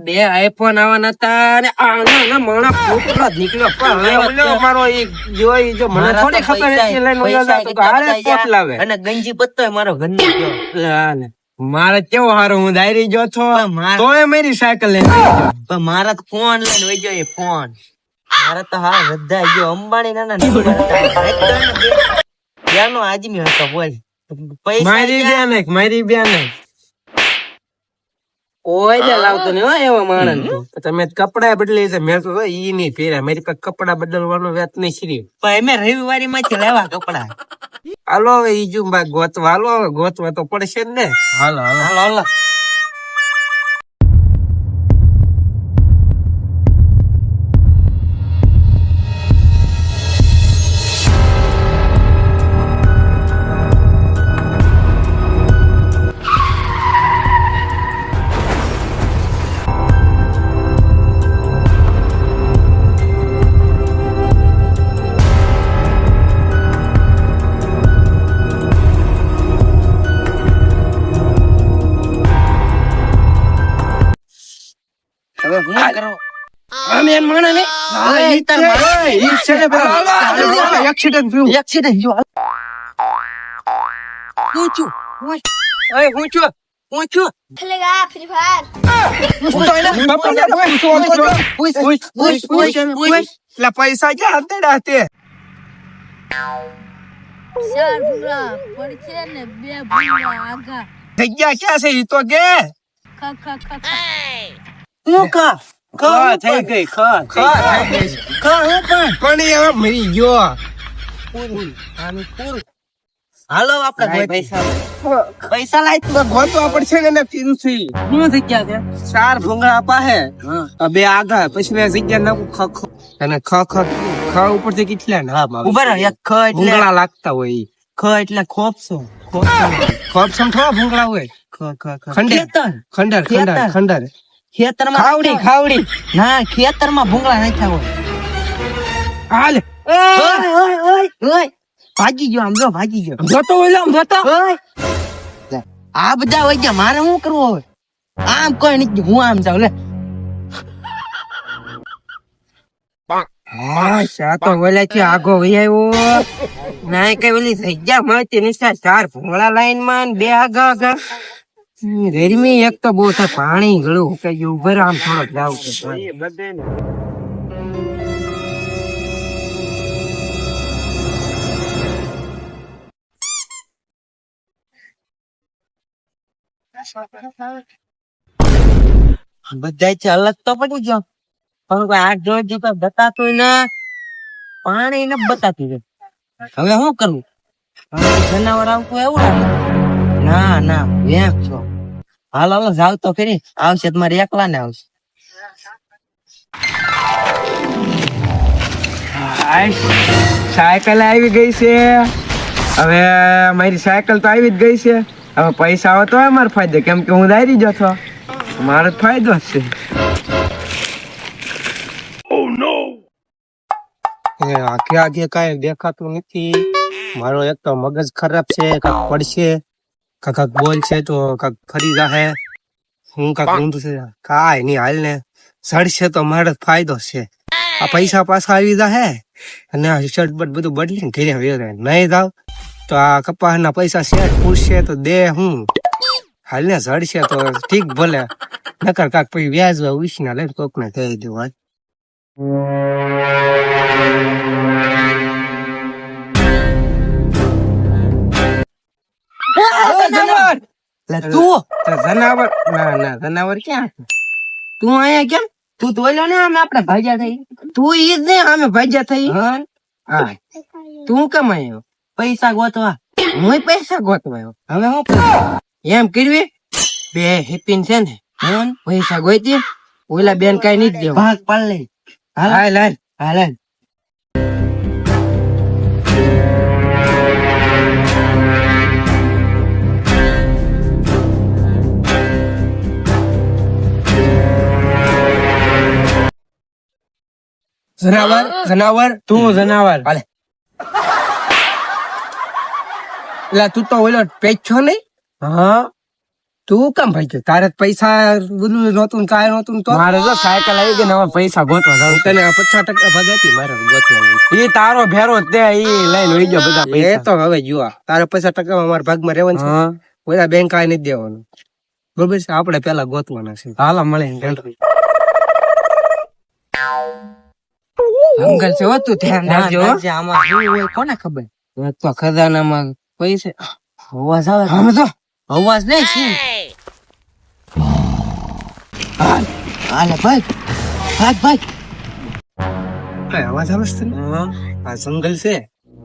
બે આઈફોન આવવાના હતા અને આના માણા ફૂટલો જ નીકળ્યો પણ હવે ઓલો મારો એક જોઈ જો મને થોડી ખબર હતી લઈને ઓલો જાતો તો હારે પોટ લાવે અને ગંજી પત્તો મારો ઘરનો ગયો. લાને મારે કેવો હારો હું દાયરી જો છો તોય મારી સાયકલ લઈને આવી ગયો. પણ મારા તો ફોન લઈને વઈ ગયો. એ ફોન મારા તો હા બધા ગયો. અંબાણી નાના ત્યાંનો આદમી હતો. બોલ મારી બેન કોઈ દે લાવતો નહીં હો એવો માણસ. તમે કપડા બદલી છે મેં તો ઈ નહીં પહેર્યા. મારી પાસે કપડા બદલવાનો વાત નહીં શ્રી. પણ અમે રવિવારી માંથી લેવા કપડા. હાલો હવે ઈ જો ગોતવા હાલો હવે ગોતવા તો પડશે જ ને. હાલો હાલો હાલો હાલો. હવે હું કરો આમ એન માણા ને ઈ તાર મારા ઈ છે ને બરાબર એક્સિડન્ટ થયું. એક્સિડન્ટ જો હું છું ઓય હું છું खेलेगा फ्री फायर ला पैसा क्या हते रहते चार भूंगा पड़के ने बे भूंगा आगा जग्या क्या से तो के खा खा खा खा હું કા खा થઈ ગઈ खा થઈ ગઈ કા હું પણ હવે મરી ગયો. હાલો આપણે પૈસા લાય તો ગોતવા પડશે ને ફીરું થી શું થઈ ગયા છે. ચાર ભૂંગળા આપા હે બે આગા પછી મેં જગ્યા નાખું ખ ખ અને ખ ઉપર થી કેટલા નામ આવે ઉભા રહો. એક ખ એટલે ભૂંગળા લાગતા હોય ઈ. ખ એટલે ખોપસો ખોપસમ થોડા ભૂંગળા હોય. ખંડેર ખેતર ખંડર ખંડર ખંડર ખેતરમાં ખાવડી ના ખેતરમાં ભૂંગળા નાખ્યા હોય. હાલ ઓય ભાગી ગયો. આમ જો ભાગી ગયો. જોતો હોય આમ જોતો આ બધા હોય ગયા. મારે શું કરવું હવે? આમ કોઈ નથી. હું આમ જાઉં લે. હા સાતો ઓલાથી આગો વહી આવ્યો ના કઈ ઓલી થઈ ગયા મળતી નિશા ચાર ભૂંગળા લાઈન માં બે આગા આગા ગરમી એક તો બહુ થાય પાણી ગળું ઉકાઈ ગયું ઉભર આમ થોડોક જાવ બધા છે અલગ તો પડી ગયો પણ કોઈ આગ જોઈ જોતા બતાતું ના પાણી ને બતાતું છે. હવે શું કરવું? હવે જનાવર આવતું એવું લાગે. ના ના વેમ છો. હાલો હાલો જાવ તો ખરી. આવશે તમારે એકલા ને આવશે. સાયકલ આવી ગઈ છે. હવે મારી સાયકલ તો આવી જ ગઈ છે. હવે પૈસા આવે તો મારો ફાયદો કેમ કે હું દાયરી જતો મારો ફાયદો જ છે. આગે આગે કઈ દેખાતું નથી. મારો એક તો મગજ ખરાબ છે. કાક પડશે કાક બોલ છે તો કાક ફરી જાહે. હું કાક ઊંધું છે કાઈ નહીં હાલ ને સડશે તો મારો ફાયદો છે. આ પૈસા પાછા આવી જાહે અને આ શર્ટ બટ બધું બદલીને ઘરે આવ્યો નહીં જાવ તો આ કપાસના પૈસા શેઠ પૂછશે તો દે હું હાલ ને સડશે તો ઠીક ભલે નકર કાક પછી વ્યાજ ઉછીના લઈને કોક ને કહી દેવું. જનાવર ના ના જનાવર ક્યાં તું અહીંયા કેમ તું તો ઓલો ને આમ આપડે ભાગ્યા થઈ. તું ઈ જ ને અમે ભાગ્યા થઈ. હા તું કેમ આવ્યો? પૈસા ગોતવા. હું પૈસા ગોતવાયો. હવે હું કરું? એમ કરવી બે હેપીન છે ને પૈસા ગોતી ઓલા બેન કઈ નહીં દેવા ભાગ પાડ લે. હાલ હાલ હાલ જનાવર જનાવર તું જનાવર હાલે એટલે તું તો ઓલો પેચ્યો નહીં? હા તું કેમ ભાઈ ગયો? તારે પૈસા બધું નહોતું ને કાંઈ નહોતું ને તો મારે તો સાયકલ આવી ગઈ ને હવે પૈસા ગોતવા જાવ તને 50% ભાગ હતી મારે ગોતવા. એ તારો ભેરો તે ઈ લઈને વઈ ગયો બધા એ પૈસા તો હવે જુઓ તારે 50% અમારા ભાગમાં રહેવાનું છે. હા બધા બેંક કાંઈ નથી દેવાનું. બરોબર છે, આપણે પેલા ગોતવાના છે. હાલો મળે અંકલ છે હો, તું ધ્યાન રાખજો હો. આમાં શું હોય કોને ખબર? તો ખજાનામાં પૈસા અવાજ આવે આમ તો અવાજ નહીં શું? હાલે ભાઈ ભાગ કાંઈ અવાજ આવે છે તને? આ જંગલ છે,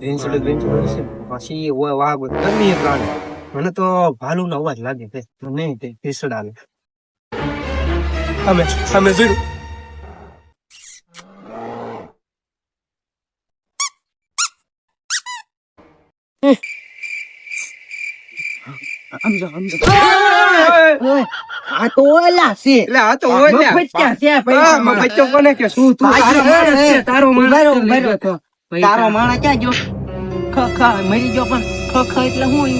ભેંસડું છે, પછી વાઘ ગમે એ પ્રાણી. મને તો ભાલુનો અવાજ લાગે છે. મને નહીં તે ભેંસડાનો. અમે જોયું. આ તો ઓલા છે એટલે આ તો હોય ને. મફતિયા છે હા, પૈસા મફતિયો કોને કે શું? તું તારો માણસ છે, તારો માણસ. તારો માણસ ક્યાં ગયો? ખ મરી ગયો પણ ખ એટલે શું?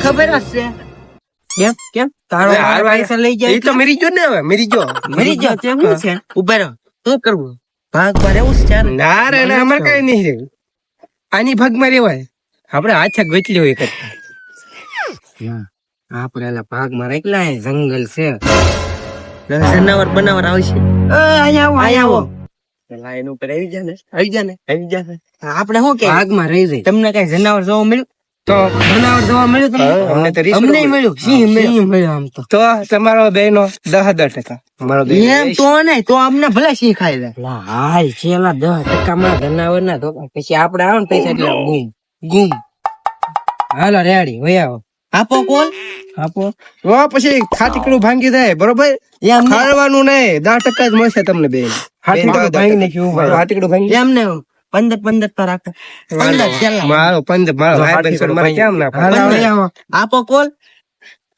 ખબર જ છે. કેમ તારો અરે, માણસ પૈસા લઈ જાય એ તો મરી ગયો ને, હવે મરી ગયો. મરી ગયો છે શું છે? ઉભા રહો શું કરવું? ભાગ પર એવું છે ને? ના રે ના, અમારે કઈ નહીં રહ્યું. આની ભાગમાં રેવાય. આપણે હાથે ગોતલી હોય કરતા. આપડે એલા ભાગમાં રાખલા જંગલ છે જનાવર બનાવર આવશે. અહીંયા આવો પેલા એનું ઉપર આવી જા ને આપણે શું કે ભાગમાં રહી જાય. તમને કઈ જનાવર જોવા મળ્યું? તો જનાવર જોવા મળ્યું તમને? અમને તો રીસ અમને ન મળ્યું સિંહ મળ્યું આમ તો. તો તમારો બેનો 10% મારો બેનો એમ તો નહીં તો અમને ભલે સિંહ ખાઈ જાય. હાલ છેલ્લા 10% માં જનાવર ના ધોકા પછી આપડે આવે ને પૈસા એટલે ગુમ હાલો રેડી વહી આવો. આપો કોલ આપો તો પછી ખાટીકડું ભાંગી જાય. બરોબર, એમ ખાવાનું નહીં, 10% જ મળશે તમને બેન. હાટીકડું ભાંગી નાખ્યું ભાઈ. હાટીકડું ભાંગી એમ ને 15 તો રાખો 15 છેલ્લા. મારો 15 મારો ભાઈ બન મારે કેમ ના પાડે? આપો કોલ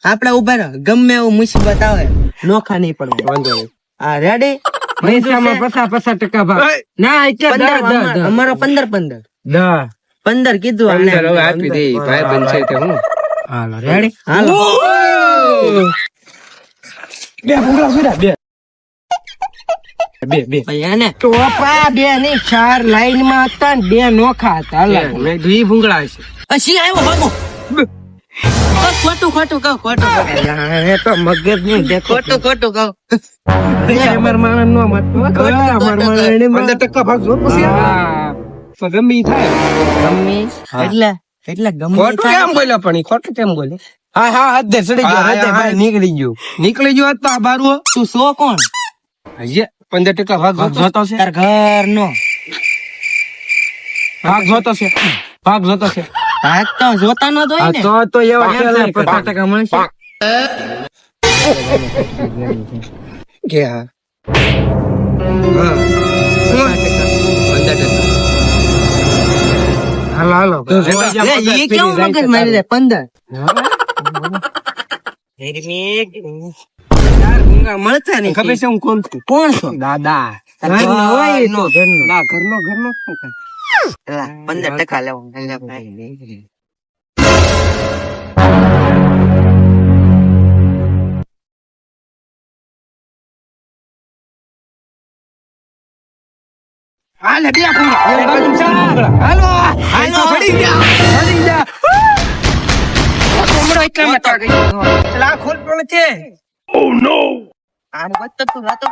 આપડે ઉભા રહો ગમે એવું મુસીબત આવે નોખા નહીં પડવા. વાંધો નહીં. આ રેડી પૈસામાં 50% ભાગ. ના, અમારો 15 કીધું 15 હવે આપી દે. ભાઈ બન છે તે હું. હાલો રેડી હાલો બે ભૂંગળા સુધા, બે ભાઈ એને ટોપા બે ની 4 લાઈન માં હતા ને 2 નોખા હતા. હાલો મેં 2 ભૂંગળા છે. પછી આવ્યો ભાગો ખોટું કહું એ તો મગજ નહીં દેખો ખોટું કહું અમાર માણસ નો મત. અમાર માણસ 15% ભાગ જો પછી. તો ગમે ઈ થાય. ગમે એટલે ગમે ખોટું કેમ બોલ્યો પણ ઈ ખોટું કેમ બોલે? હા હદે ચડી ગયો હદે ભાઈ નીકળી ગયું. નીકળી ગયો હોત તો આ બારું તું સો કોણ? હજી 15% ભાગ જોતો છે. તાર ઘર નો ભાગ જોતો છે. ભાગ તો જોતા નો હોય ને તો એવા એમ થાય 50% મળશે. કે હા. હા. 15%. હાલો એ કેવું મગજ મારી જાય 15 મળતા નહીં. ખબર છે હું કોણ છું? કોણ છો? દાદા. ઘરનો હોય એ તો ઘરનો. ના, ઘરનો શું કરે? 15% લેવું. હાલે બે ભૂંગળા. હાલો સડી જા. ભૂંગળો એટલા માટે આ ગઈ. લા ખોલ પણ છે. આમ બચતો તું રાતો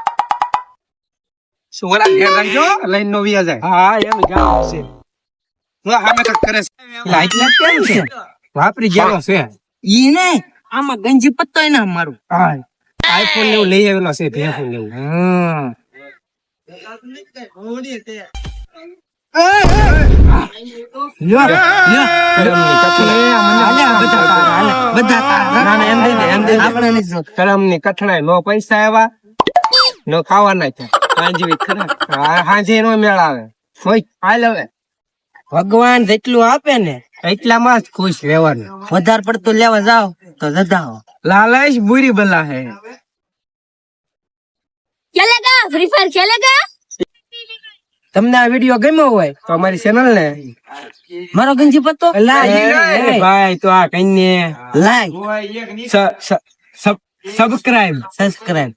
શું ઓલા ઘેર રાખજો, લઈને નો વિયા જાય. હા એમ ગામ છે. આમે કાંઈક કરે છે. લાઈટ ના કેમ છે? વાપરી ગયેલો છે. ઈ ને આમાં ગંજી પત્તો ના મારું. હા, આઈફોન લેવું લઈ આવેલો છે. ભેફોન લેવું. કરમ ની કઠણાઈ નો પૈસા આવ્યા નો ખાવાના છે. હાંજે નો મેળ આવે. હાલ હવે ભગવાન જેટલું આપે ને એટલામાં જ ખુશ રહેવાનું. વધારે પડતું લેવા જાવ તો જધાવો. લાલચ બુરી બલા હે. खेलेगा फ्री फायर खेलेगा તમને આ વિડીયો ગમ્યો હોય તો અમારી ચેનલ ને મારો ગંજી પત્તો ભાઈ તો આ કઈને લાઈક સબસ્ક્રાઇબ સબસ્ક્રાઇબ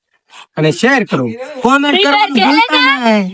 અને શેર કરો. કોમેન્ટ કરવાનું ભૂલતા નહીં.